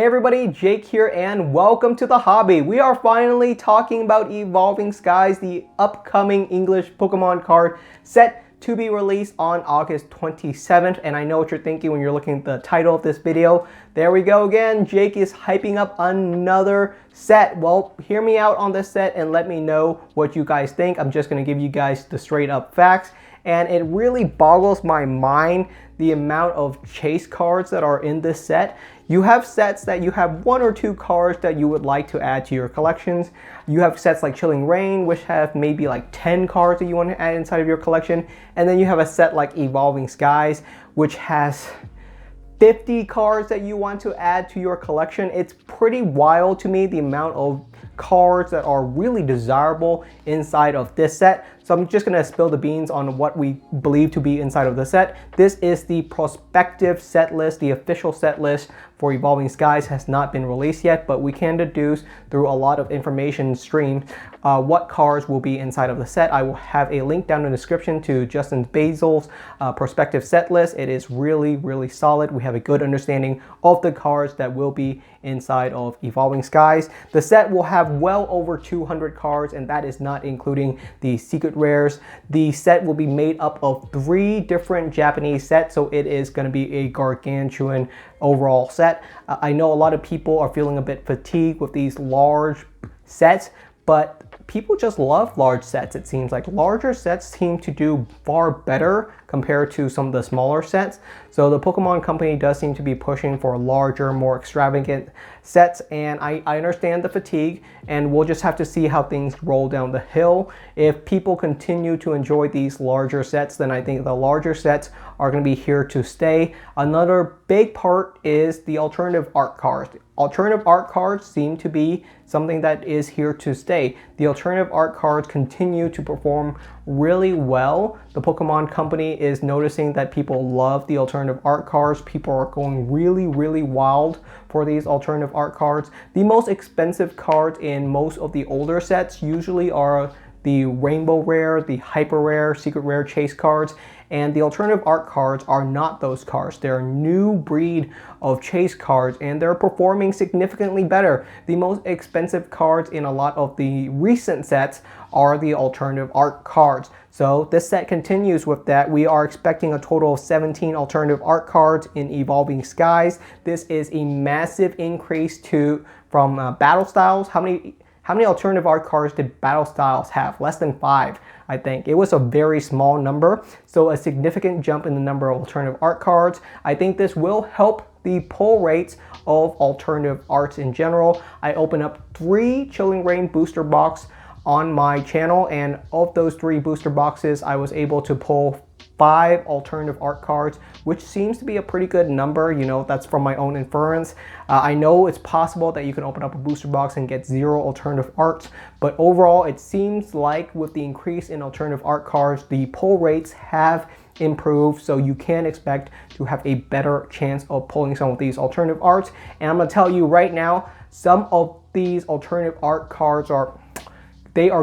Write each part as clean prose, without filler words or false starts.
Hey everybody, Jake here and welcome to the hobby. We are finally talking about Evolving Skies, the upcoming English Pokemon card set to be released on August 27th. And I know what you're thinking when you're looking at the title of this video. There we go again. Jake is hyping up another set. Well, hear me out on this set and let me know what you guys think. I'm just going to give you guys the straight up facts. And it really boggles my mind the amount of chase cards that are in this set. You have sets that you have one or two cards that you would like to add to your collections. You have sets like Chilling Reign, which have maybe like 10 cards that you want to add inside of your collection. And then you have a set like Evolving Skies, which has 50 cards that you want to add to your collection. It's pretty wild to me, the amount of cards that are really desirable inside of this set. So I'm just gonna spill the beans on what we believe to be inside of the set. This is the Prospective Set List. The official set list for Evolving Skies has not been released yet, but we can deduce through a lot of information streamed what cards will be inside of the set. I will have a link down in the description to Justin Basil's Prospective Set List. It is really, really solid. We have a good understanding of the cards that will be inside of Evolving Skies. The set will have well over 200 cards, and that is not including the secret rares. The set will be made up of 3 different Japanese sets, so it is going to be a gargantuan overall set. I know a lot of people are feeling a bit fatigued with these large sets, but people just love large sets. It seems like larger sets seem to do far better compared to some of the smaller sets. So the Pokemon Company does seem to be pushing for larger, more extravagant sets, and I understand the fatigue, and we'll just have to see how things roll down the hill. If people continue to enjoy these larger sets, then I think the larger sets are going to be here to stay. Another big part is the alternative art cards. Alternative art cards seem to be something that is here to stay. The alternative art cards continue to perform really well. The Pokemon Company is noticing that people love the alternative art cards. People are going really, really wild for these alternative art cards. The most expensive cards in most of the older sets usually are the Rainbow Rare, the Hyper Rare, Secret Rare chase cards, and the alternative art cards are not those cards. They're a new breed of chase cards, and they're performing significantly better. The most expensive cards in a lot of the recent sets are the alternative art cards. So this set continues with that. We are expecting a total of 17 alternative art cards in Evolving Skies. This is a massive increase from Battle Styles. How many alternative art cards did Battle Styles have? Less than 5, I think. It was a very small number, so a significant jump in the number of alternative art cards. I think this will help the pull rates of alternative arts in general. I opened up 3 Chilling Reign booster box on my channel, and of those 3 booster boxes, I was able to pull 5 alternative art cards, which seems to be a pretty good number. You know, that's from my own inference. I know it's possible that you can open up a booster box and get 0 alternative arts, but overall it seems like with the increase in alternative art cards, the pull rates have improved, so you can expect to have a better chance of pulling some of these alternative arts. And I'm gonna tell you right now, some of these alternative art cards are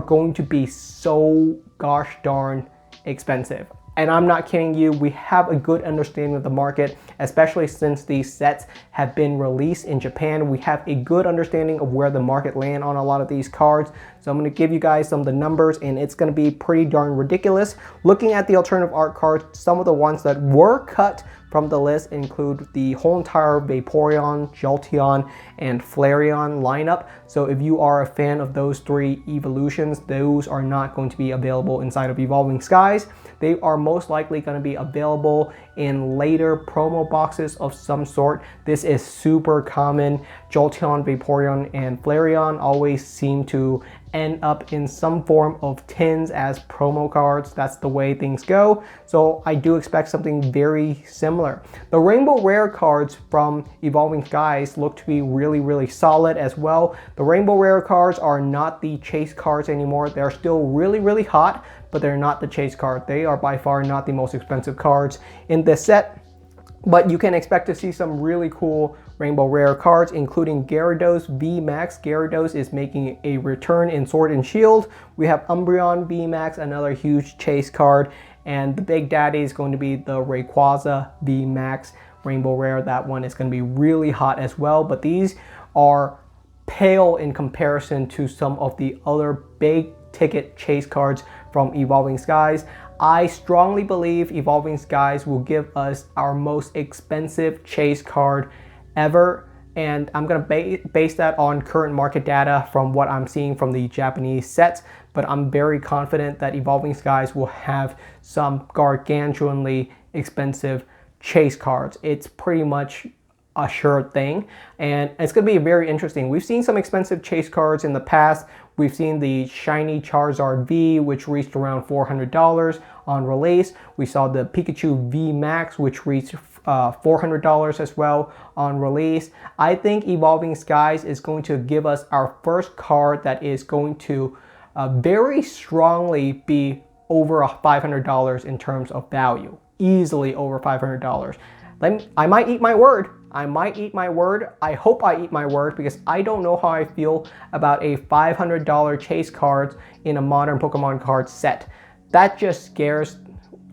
going to be so gosh darn expensive. And I'm not kidding you, we have a good understanding of the market, especially since these sets have been released in Japan. We have a good understanding of where the market land on a lot of these cards. So I'm gonna give you guys some of the numbers, and it's gonna be pretty darn ridiculous. Looking at the alternative art cards, some of the ones that were cut from the list include the whole entire Vaporeon, Jolteon, and Flareon lineup. So if you are a fan of those 3 evolutions, those are not going to be available inside of Evolving Skies. They are most likely going to be available in later promo boxes of some sort. This is super common. Jolteon, Vaporeon, and Flareon always seem to end up in some form of tins as promo cards. That's the way things go. So I do expect something very similar. The Rainbow Rare cards from Evolving Skies look to be really, really solid as well. The Rainbow Rare cards are not the chase cards anymore. They're still really, really hot, but they're not the chase card. They are by far not the most expensive cards in this set. But you can expect to see some really cool Rainbow Rare cards, including Gyarados VMAX. Gyarados is making a return in Sword and Shield. We have Umbreon VMAX, another huge chase card. And the big daddy is going to be the Rayquaza VMAX. Rainbow Rare. That one is going to be really hot as well, but these are pale in comparison to some of the other big ticket chase cards from Evolving Skies. I strongly believe Evolving Skies will give us our most expensive chase card ever, and I'm going to base that on current market data from what I'm seeing from the Japanese sets, but I'm very confident that Evolving Skies will have some gargantuanly expensive chase cards. It's pretty much a sure thing, and it's going to be very interesting. We've seen some expensive chase cards in the past. We've seen the shiny Charizard V, which reached around $400 on release. We saw the Pikachu V Max, which reached $400 as well on release. I think Evolving Skies is going to give us our first card that is going to very strongly be over $500 in terms of value. Easily over $500. I might eat my word. I might eat my word. I hope I eat my word, because I don't know how I feel about a $500 chase card in a modern Pokemon card set. That just scares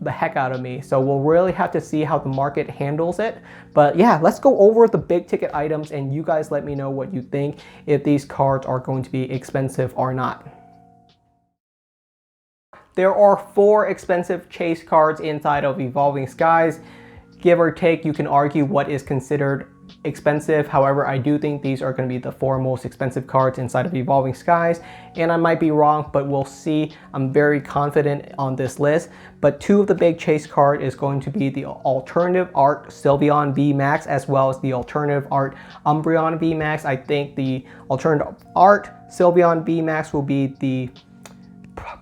the heck out of me. So we'll really have to see how the market handles it. But yeah, let's go over the big ticket items, and you guys let me know what you think, if these cards are going to be expensive or not. There are 4 expensive chase cards inside of Evolving Skies. Give or take, you can argue what is considered expensive. However, I do think these are going to be the 4 most expensive cards inside of Evolving Skies, and I might be wrong, but we'll see. I'm very confident on this list, but 2 of the big chase card is going to be the alternative art Sylveon V Max, as well as the alternative art Umbreon V Max. I think the alternative art Sylveon V Max will be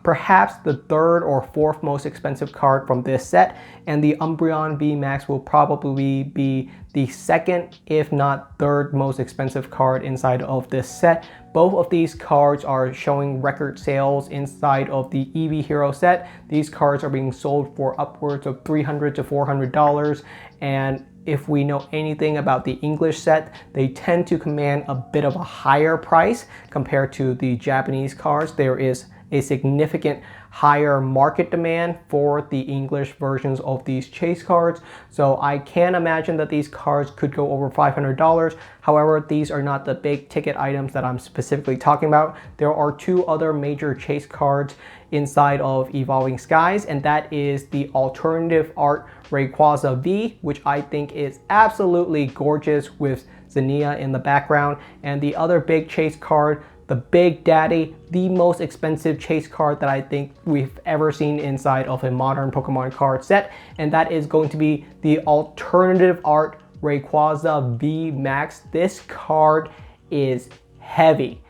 perhaps the 3rd or 4th most expensive card from this set, and the Umbreon V Max will probably be the 2nd, if not 3rd most expensive card inside of this set. Both of these cards are showing record sales inside of the Eevee Hero set. These cards are being sold for upwards of $300 to $400, and if we know anything about the English set, they tend to command a bit of a higher price compared to the Japanese cards. There is a significant higher market demand for the English versions of these chase cards. So I can imagine that these cards could go over $500. However, these are not the big ticket items that I'm specifically talking about. There are 2 other major chase cards inside of Evolving Skies, and that is the alternative art Rayquaza V, which I think is absolutely gorgeous with Zinnia in the background, and the other big chase card, the Big Daddy, the most expensive chase card that I think we've ever seen inside of a modern Pokemon card set, and that is going to be the alternative art Rayquaza V Max. This card is heavy.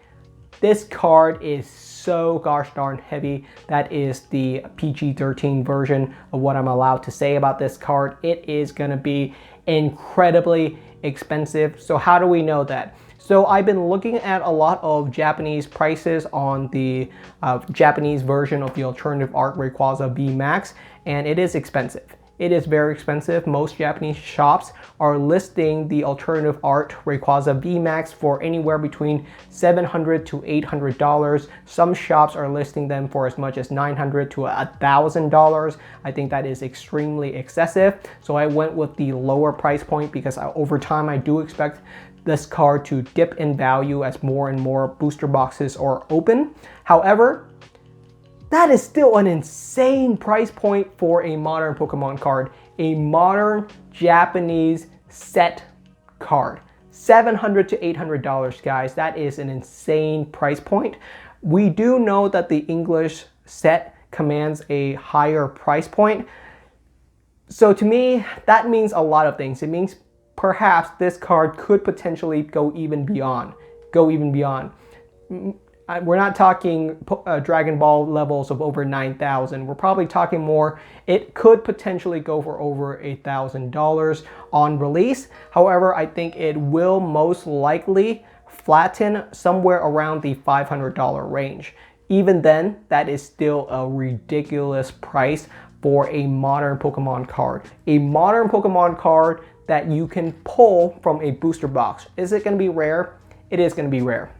This card is so gosh darn heavy. That is the PG-13 version of what I'm allowed to say about this card. It is going to be incredibly expensive. So how do we know that? So I've been looking at a lot of Japanese prices on the Japanese version of the alternative art Rayquaza V Max, and it is expensive. It is very expensive. Most Japanese shops are listing the alternative art Rayquaza V Max for anywhere between $700 to $800. Some shops are listing them for as much as $900 to $1,000. I think that is extremely excessive. So I went with the lower price point because over time I do expect this card to dip in value as more and more booster boxes are open. However, that is still an insane price point for a modern Pokemon card, a modern Japanese set card. $700 to $800, guys. That is an insane price point. We do know that the English set commands a higher price point. So to me, that means a lot of things. It means perhaps this card could potentially go even beyond. We're not talking Dragon Ball levels of over 9,000. We're probably talking more. It could potentially go for over $1,000 on release. However, I think it will most likely flatten somewhere around the $500 range. Even then, that is still a ridiculous price for a modern Pokemon card. A modern Pokemon card that you can pull from a booster box. Is it going to be rare? It is going to be rare.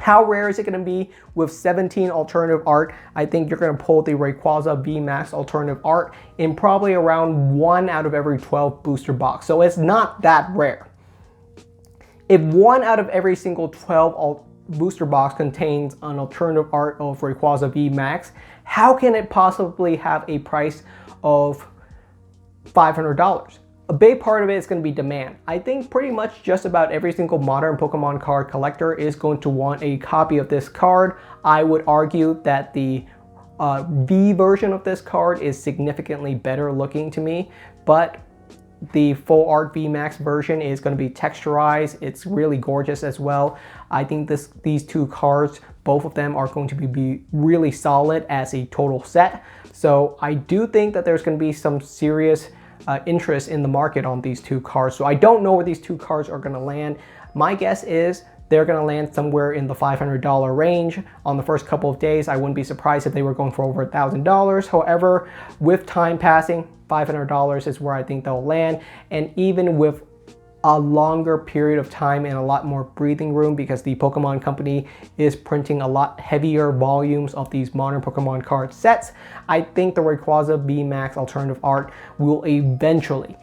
How rare is it going to be with 17 alternative art? I think you're going to pull the Rayquaza VMAX alternative art in probably around 1 out of every 12 booster box. So it's not that rare. If 1 out of every single 12 booster box contains an alternative art of Rayquaza VMAX, how can it possibly have a price of $500? A big part of it is going to be demand. I think pretty much just about every single modern Pokemon card collector is going to want a copy of this card. I would argue that the V version of this card is significantly better looking to me, but the full art VMAX version is going to be texturized. It's really gorgeous as well. I think these two cards, both of them are going to be really solid as a total set. So I do think that there's going to be some serious interest in the market on these two cards. So I don't know where these two cards are going to land. My guess is they're going to land somewhere in the $500 range on the first couple of days. I wouldn't be surprised if they were going for over $1,000. However, with time passing, $500 is where I think they'll land. And even with a longer period of time and a lot more breathing room, because the Pokemon Company is printing a lot heavier volumes of these modern Pokemon card sets, I think the Rayquaza VMAX alternative art will eventually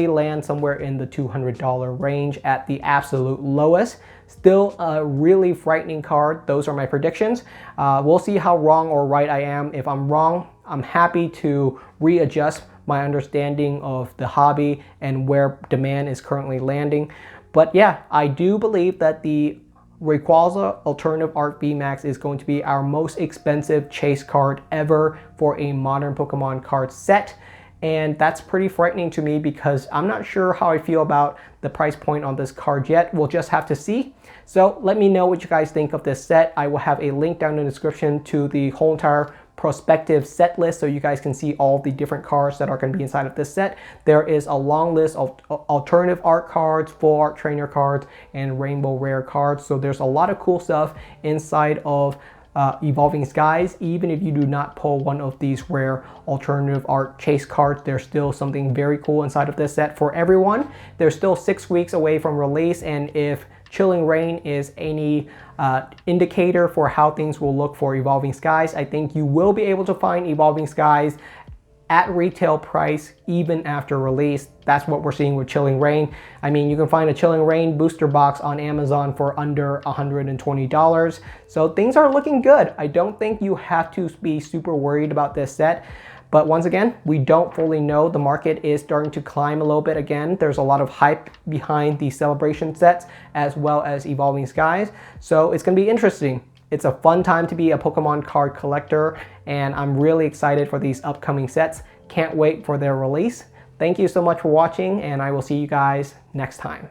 land somewhere in the $200 range at the absolute lowest. Still a really frightening card. Those are my predictions. We'll see how wrong or right I am. If I'm wrong, I'm happy to readjust my understanding of the hobby and where demand is currently landing. But yeah, I do believe that the Rayquaza Alternative Art VMAX is going to be our most expensive chase card ever for a modern Pokemon card set. And that's pretty frightening to me because I'm not sure how I feel about the price point on this card yet. We'll just have to see. So let me know what you guys think of this set. I will have a link down in the description to the whole entire prospective set list so you guys can see all the different cards that are going to be inside of this set. There is a long list of alternative art cards, full art trainer cards, and rainbow rare cards. So there's a lot of cool stuff inside of Evolving Skies. Even if you do not pull one of these rare alternative art chase cards, there's still something very cool inside of this set for everyone. They're still 6 weeks away from release, and if Chilling Reign is any indicator for how things will look for Evolving Skies, I think you will be able to find Evolving Skies at retail price even after release. That's what we're seeing with Chilling Reign. I mean, you can find a Chilling Reign booster box on Amazon for under $120. So things are looking good. I don't think you have to be super worried about this set. But once again, we don't fully know. The market is starting to climb a little bit again. There's a lot of hype behind the celebration sets as well as Evolving Skies. So it's going to be interesting. It's a fun time to be a Pokemon card collector, and I'm really excited for these upcoming sets. Can't wait for their release. Thank you so much for watching, and I will see you guys next time.